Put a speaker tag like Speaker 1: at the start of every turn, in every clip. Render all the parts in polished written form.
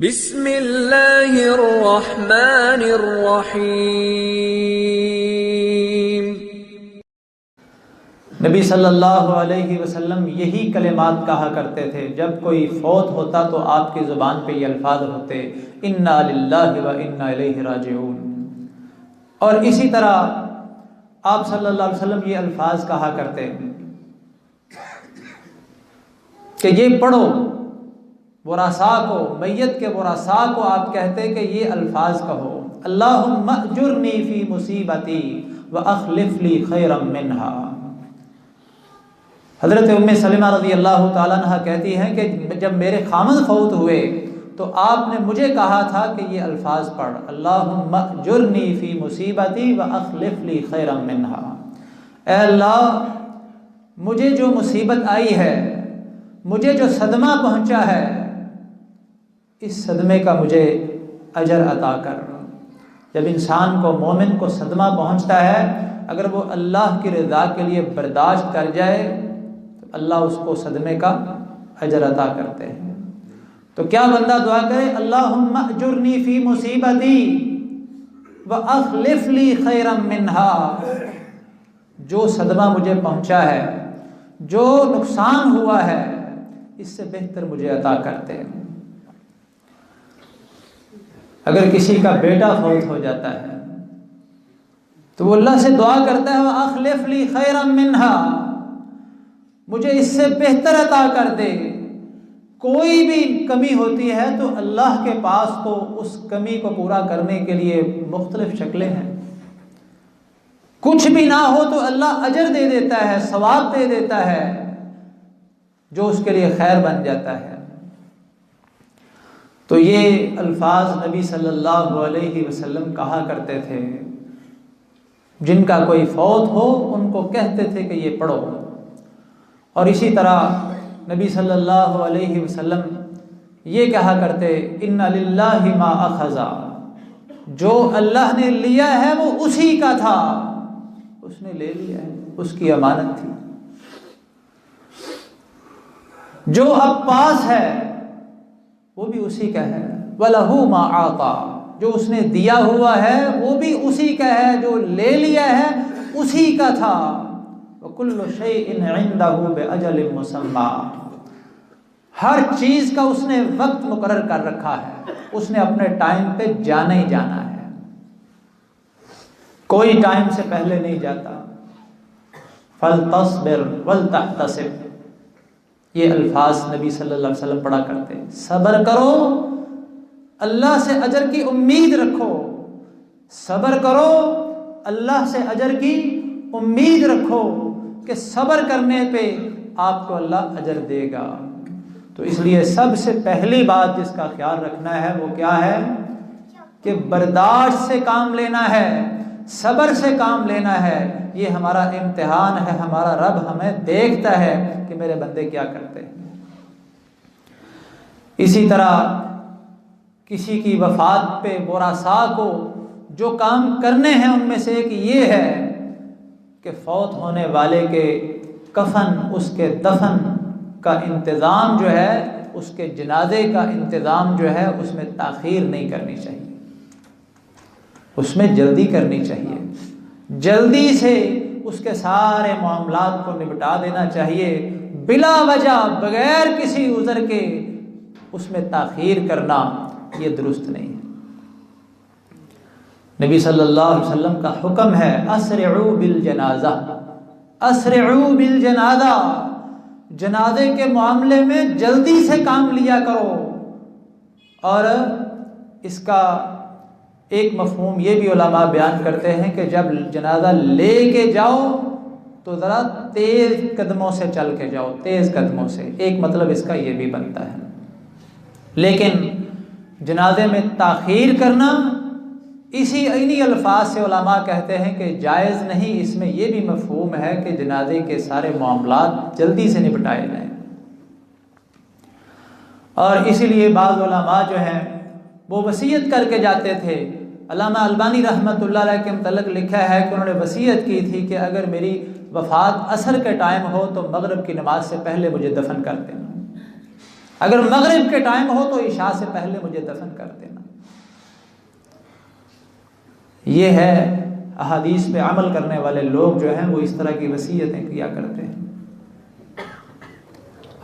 Speaker 1: بسم اللہ الرحمن الرحیم۔
Speaker 2: نبی صلی اللہ علیہ وسلم یہی کلمات کہا کرتے تھے جب کوئی فوت ہوتا تو آپ کی زبان پہ یہ الفاظ ہوتے، انا للہ و انا الیہ راجعون۔ اور اسی طرح آپ صلی اللہ علیہ وسلم یہ الفاظ کہا کرتے کہ یہ پڑھو، ورثاء کو، میت کے ورثاء کو آپ کہتے کہ یہ الفاظ کہو، اللہم اجرنی فی مصیبتی واخلف لی خیرا منہا۔ حضرت ام سلمہ رضی اللہ تعالیٰ عنہ کہتی ہیں کہ جب میرے خامد فوت ہوئے تو آپ نے مجھے کہا تھا کہ یہ الفاظ پڑھ، اللہم اجرنی فی مصیبتی واخلف لی خیرا منہا۔ اے اللہ، مجھے جو مصیبت آئی ہے، مجھے جو صدمہ پہنچا ہے، اس صدمے کا مجھے اجر عطا کر۔ جب انسان کو، مومن کو صدمہ پہنچتا ہے، اگر وہ اللہ کی رضا کے لیے برداشت کر جائے تو اللہ اس کو صدمے کا اجر عطا کرتے ہیں۔ تو کیا بندہ دعا کرے، اللہم اجرنی فی مصیبتی واخلف لی خیرا منہا۔ جو صدمہ مجھے پہنچا ہے، جو نقصان ہوا ہے، اس سے بہتر مجھے عطا کرتے ہیں۔ اگر کسی کا بیٹا فوت ہو جاتا ہے تو وہ اللہ سے دعا کرتا ہے، وَأَخْلِفْ لِي خَيْرًا مِّنْهَا، مجھے اس سے بہتر عطا کر دے۔ کوئی بھی کمی ہوتی ہے تو اللہ کے پاس تو اس کمی کو پورا کرنے کے لیے مختلف شکلیں ہیں۔ کچھ بھی نہ ہو تو اللہ اجر دے دیتا ہے، ثواب دے دیتا ہے، جو اس کے لیے خیر بن جاتا ہے۔ تو یہ الفاظ نبی صلی اللہ علیہ وسلم کہا کرتے تھے، جن کا کوئی فوت ہو ان کو کہتے تھے کہ یہ پڑھو۔ اور اسی طرح نبی صلی اللہ علیہ وسلم یہ کہا کرتے، ان للہ ما اخذ، جو اللہ نے لیا ہے وہ اسی کا تھا، اس نے لے لیا ہے، اس کی امانت تھی۔ جو اب پاس ہے وہ بھی اسی کا ہے، وَلَهُ مَا عَطَى، جو اس نے دیا ہوا ہے وہ بھی اسی کا ہے، جو لے لیا ہے اسی کا تھا۔ وَكُلُّ شَيْءٍ عِندَهُ بِأَجَلٍ مُّسَمًّى، ہر چیز کا اس نے وقت مقرر کر رکھا ہے، اس نے اپنے ٹائم پہ جانا ہی جانا ہے، کوئی ٹائم سے پہلے نہیں جاتا۔ فَلْتَصْبِرْ وَلْتَحْتَسِبْ، یہ الفاظ نبی صلی اللہ علیہ وسلم پڑھا کرتے، صبر کرو، اللہ سے اجر کی امید رکھو، صبر کرو، اللہ سے اجر کی امید رکھو کہ صبر کرنے پہ آپ کو اللہ اجر دے گا۔ تو اس لیے سب سے پہلی بات جس کا خیال رکھنا ہے وہ کیا ہے کہ برداشت سے کام لینا ہے، صبر سے کام لینا ہے۔ یہ ہمارا امتحان ہے، ہمارا رب ہمیں دیکھتا ہے کہ میرے بندے کیا کرتے ہیں۔ اسی طرح کسی کی وفات پہ ورثاء کو جو کام کرنے ہیں ان میں سے ایک یہ ہے کہ فوت ہونے والے کے کفن، اس کے دفن کا انتظام جو ہے، اس کے جنازے کا انتظام جو ہے، اس میں تاخیر نہیں کرنی چاہیے، اس میں جلدی کرنی چاہیے، جلدی سے اس کے سارے معاملات کو نپٹا دینا چاہیے، بلا وجہ، بغیر کسی عذر کے اس میں تاخیر کرنا یہ درست نہیں ہے۔ نبی صلی اللہ علیہ وسلم کا حکم ہے، اسرعوا بالجنازہ، اسرعوا بالجنازہ، جنازے کے معاملے میں جلدی سے کام لیا کرو۔ اور اس کا ایک مفہوم یہ بھی علماء بیان کرتے ہیں کہ جب جنازہ لے کے جاؤ تو ذرا تیز قدموں سے چل کے جاؤ، تیز قدموں سے، ایک مطلب اس کا یہ بھی بنتا ہے۔ لیکن جنازے میں تاخیر کرنا، انہی الفاظ سے علماء کہتے ہیں کہ جائز نہیں۔ اس میں یہ بھی مفہوم ہے کہ جنازے کے سارے معاملات جلدی سے نپٹائے جائیں۔ اور اسی لیے بعض علماء جو ہیں وہ وصیت کر کے جاتے تھے۔ علامہ البانی رحمۃ اللہ علیہ کے متعلق لکھا ہے کہ انہوں نے وصیت کی تھی کہ اگر میری وفات عصر کے ٹائم ہو تو مغرب کی نماز سے پہلے مجھے دفن کر دینا۔ اگر مغرب کے ٹائم ہو تو عشاء سے پہلے مجھے دفن کر دینا۔ یہ ہے احادیث پہ عمل کرنے والے لوگ جو ہیں وہ اس طرح کی وصیتیں کیا کرتے ہیں۔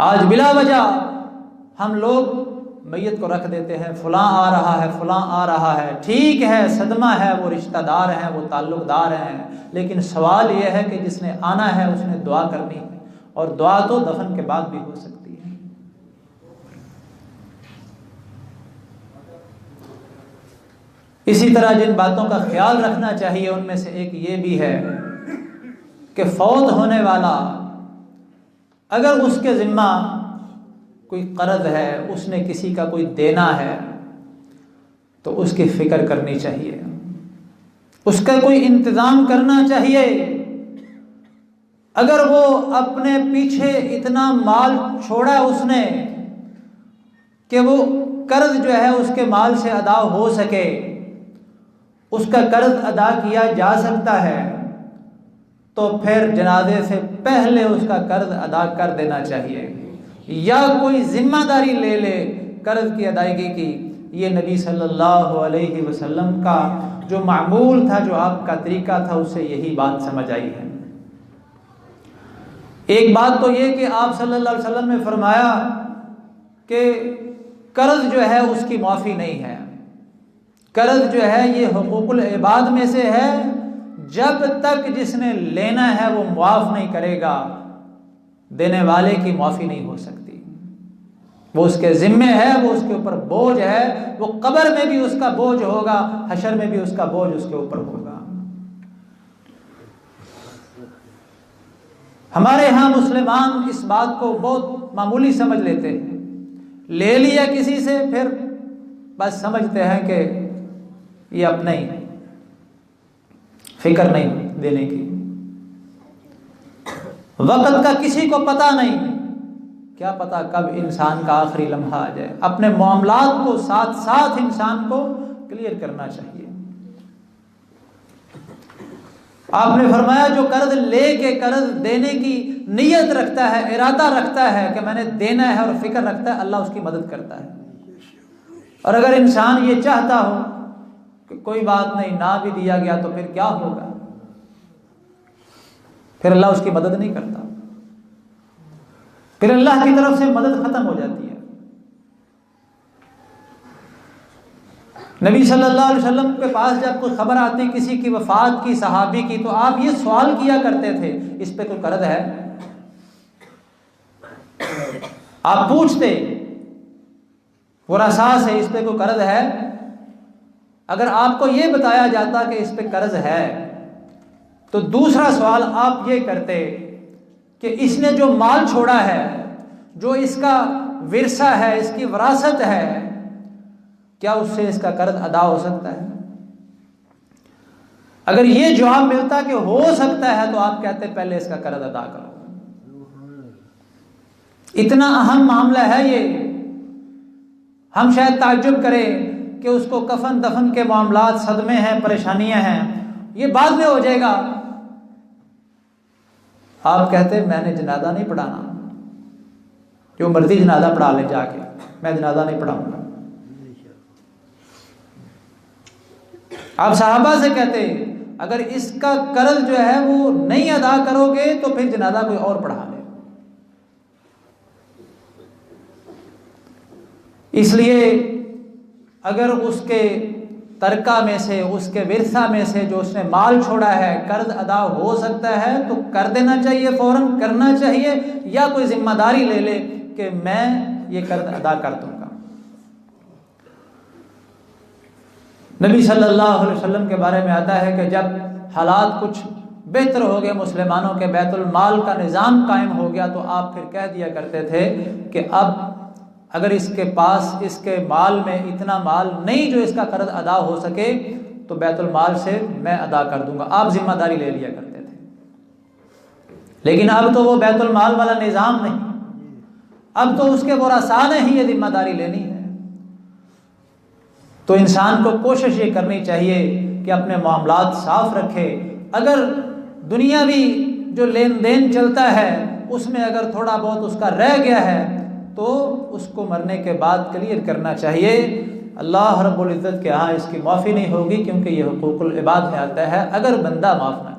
Speaker 2: آج بلا وجہ ہم لوگ میت کو رکھ دیتے ہیں، فلاں آ رہا ہے، فلاں آ رہا ہے، ٹھیک ہے صدمہ ہے، وہ رشتہ دار ہیں، وہ تعلق دار ہیں، لیکن سوال یہ ہے کہ جس نے آنا ہے اس نے دعا کرنی ہے، اور دعا تو دفن کے بعد بھی ہو سکتی ہے۔ اسی طرح جن باتوں کا خیال رکھنا چاہیے ان میں سے ایک یہ بھی ہے کہ فوت ہونے والا اگر اس کے ذمہ کوئی قرض ہے، اس نے کسی کا کوئی دینا ہے، تو اس کی فکر کرنی چاہیے، اس کا کوئی انتظام کرنا چاہیے۔ اگر وہ اپنے پیچھے اتنا مال چھوڑا اس نے کہ وہ قرض جو ہے اس کے مال سے ادا ہو سکے، اس کا قرض ادا کیا جا سکتا ہے، تو پھر جنازے سے پہلے اس کا قرض ادا کر دینا چاہیے، یا کوئی ذمہ داری لے لے قرض کی ادائیگی کی۔ یہ نبی صلی اللہ علیہ وسلم کا جو معمول تھا، جو آپ کا طریقہ تھا، اس سے یہی بات سمجھ آئی ہے۔ ایک بات تو یہ کہ آپ صلی اللہ علیہ وسلم نے فرمایا کہ قرض جو ہے اس کی معافی نہیں ہے، قرض جو ہے یہ حقوق العباد میں سے ہے، جب تک جس نے لینا ہے وہ معاف نہیں کرے گا دینے والے کی معافی نہیں ہو سکتی۔ وہ اس کے ذمے ہے، وہ اس کے اوپر بوجھ ہے، وہ قبر میں بھی اس کا بوجھ ہوگا، حشر میں بھی اس کا بوجھ اس کے اوپر ہوگا۔ ہمارے ہاں مسلمان اس بات کو بہت معمولی سمجھ لیتے ہیں، لے لیا کسی سے پھر بس سمجھتے ہیں کہ یہ اپنا ہی، فکر نہیں دینے کی۔ وقت کا کسی کو پتہ نہیں، کیا پتہ کب انسان کا آخری لمحہ آ جائے۔ اپنے معاملات کو ساتھ ساتھ انسان کو کلیئر کرنا چاہیے۔ آپ نے فرمایا جو قرض لے کے قرض دینے کی نیت رکھتا ہے، ارادہ رکھتا ہے کہ میں نے دینا ہے، اور فکر رکھتا ہے، اللہ اس کی مدد کرتا ہے۔ اور اگر انسان یہ چاہتا ہو کہ کوئی بات نہیں، نہ بھی دیا گیا تو پھر کیا ہوگا، پھر اللہ اس کی مدد نہیں کرتا، پھر اللہ کی طرف سے مدد ختم ہو جاتی ہے۔ نبی صلی اللہ علیہ وسلم کے پاس جب کوئی خبر آتی کسی کی وفات کی، صحابی کی، تو آپ یہ سوال کیا کرتے تھے، اس پہ کوئی قرض ہے؟ آپ پوچھتے ورثاء سے اس پہ کوئی قرض ہے؟ اگر آپ کو یہ بتایا جاتا کہ اس پہ قرض ہے، تو دوسرا سوال آپ یہ کرتے کہ اس نے جو مال چھوڑا ہے، جو اس کا ورثہ ہے، اس کی وراثت ہے، کیا اس سے اس کا قرض ادا ہو سکتا ہے؟ اگر یہ جواب ملتا کہ ہو سکتا ہے تو آپ کہتے پہلے اس کا قرض ادا کرو۔ اتنا اہم معاملہ ہے یہ۔ ہم شاید تعجب کریں کہ اس کو کفن دفن کے معاملات، صدمے ہیں، پریشانیاں ہیں، یہ بعد میں ہو جائے گا۔ آپ کہتے میں نے جنازہ نہیں پڑھانا، جو مرضی جنازہ پڑھا لے جا کے، میں جنازہ نہیں پڑھاؤں گا۔ آپ صحابہ سے کہتے اگر اس کا قرض جو ہے وہ نہیں ادا کرو گے تو پھر جنازہ کوئی اور پڑھا لے۔ اس لیے اگر اس کے ترکہ میں سے، اس کے ورثہ میں سے جو اس نے مال چھوڑا ہے قرض ادا ہو سکتا ہے تو کر دینا چاہیے، فوراً کرنا چاہیے، یا کوئی ذمہ داری لے لے کہ میں یہ قرض ادا کر دوں گا۔ نبی صلی اللہ علیہ وسلم کے بارے میں آتا ہے کہ جب حالات کچھ بہتر ہو گئے، مسلمانوں کے بیت المال کا نظام قائم ہو گیا، تو آپ پھر کہہ دیا کرتے تھے کہ اب اگر اس کے پاس، اس کے مال میں اتنا مال نہیں جو اس کا قرض ادا ہو سکے، تو بیت المال سے میں ادا کر دوں گا۔ آپ ذمہ داری لے لیا کرتے تھے۔ لیکن اب تو وہ بیت المال والا نظام نہیں، اب تو اس کے ورثاء نے ہی یہ ذمہ داری لینی ہے۔ تو انسان کو کوشش یہ کرنی چاہیے کہ اپنے معاملات صاف رکھے۔ اگر دنیاوی جو لین دین چلتا ہے اس میں اگر تھوڑا بہت اس کا رہ گیا ہے تو اس کو مرنے کے بعد کلیئر کرنا چاہیے۔ اللہ رب العزت کے ہاں اس کی معافی نہیں ہوگی، کیونکہ یہ حقوق العباد میں آتا ہے اگر بندہ معاف نہ